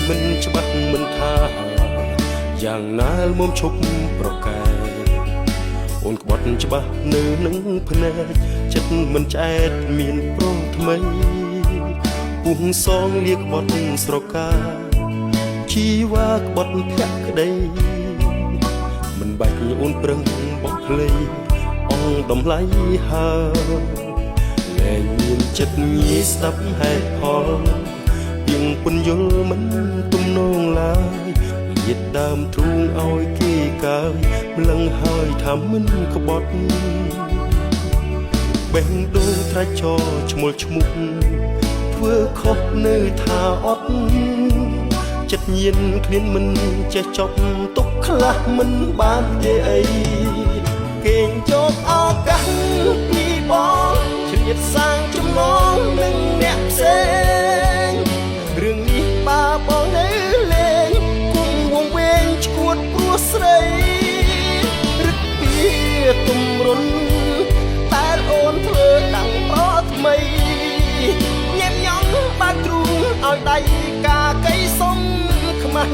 មិនច្បាស់មិនថាយ៉ាងណាមុំឈប់ប្រកែអូនក្បត់ច្បាស់នៅនឹងភ្នែកចិត្តមិនឆ្អែតមានប្រថ្មីពុះសងលៀកក្បត់ស្រកាជីវ៉ាក្បត់ភក្តីមិនបាច់អូនប្រឹងបោះភ្លេងអងដំឡៃហើលែងមានចិត្តងាយស្ដាប់ហេតុផលពីងពន្យល់មិនទំនងឡើយយាតដើមទ្រូងឲ្យគេកើយម្លឹងហើយថាមិនក្បត់បេះដូងត្រាច់ចោឈ្មោះឈ្មោះធ្វើខុសនៅថាអត់ចិត្តញៀនគ្មានមិនចេះចប់ទុកខ្លះមិនបានទេអីគេងយកឱកាសពីបងឆ្លៀតសាងចំណងនឹងអ្នកផ្សេងរឿងនេះបាបងនៅលេងគង់វងវែងឈួតព្រោះស្រីរឹកពីទំរុនតែអូនធ្វើដាំងប្រថ្មីញ៉ែមញ៉ងបាក់ទ្រូងឲ្យដៃកាកៃសុំខ្មាស់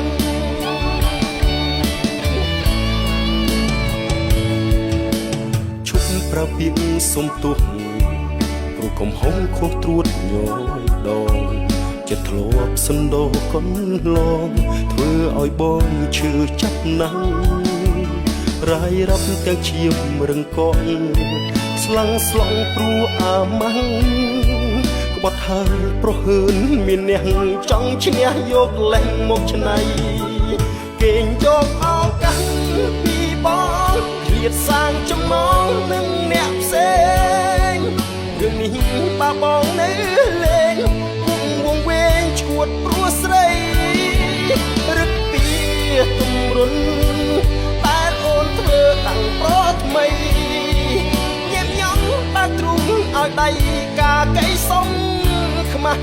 ឈប់ប្រពីកសុំទុះព្រោះកំហុសខុសត្រួតញយដងចិត្តធ្លាប់សណ្ដោកុនឡងធ្វើឲ្យបងឈឺចាប់ណាស់រាយរាប់ទាំងឈាមរឹងកងស្លាំងស្លង់ព្រោះអាម៉ាំងក្បត់ហើយប្រហើនមានអ្នកចង់ឈ្នះយកលេងមកឆ្នៃគេងយកឱកាសពីបងឃ្លាតសាងចំណងនឹងអ្នកផ្សេងរឿងនេះបាបងនៅលេងគង់វងវែងឈួតព្រោះស្រីរឹកពីទំរុនតែអូនធ្វើតាំងប្រថ្មីញ៉ែមញ៉ងបាក់ទ្រូងឲ្យដៃកាកៃសុំខ្មាស់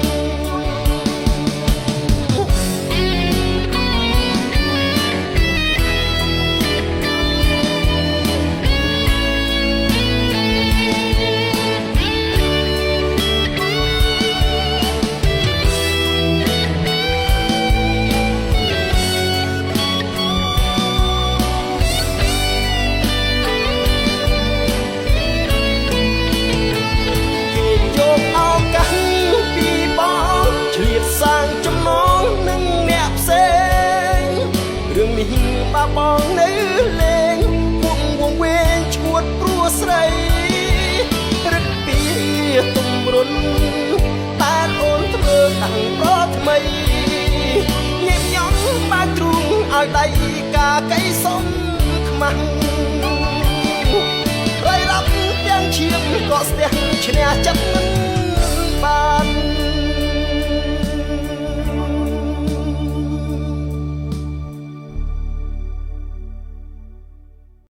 សាងចំណងនឹងអ្នកផ្សេងរឿងនេះបាបងនៅលេងគង់វងវែងឈួតព្រោះស្រីរឹកពីទំរុនតែអូនធ្វើតាំងប្រថ្មីញ៉ែមញ៉ងបាក់ទ្រូងឲ្យដៃកាកៃសុំខ្មាស់រៃរាប់ទាំងឈាមក៏ស្ទះឈ្នះចិត្ត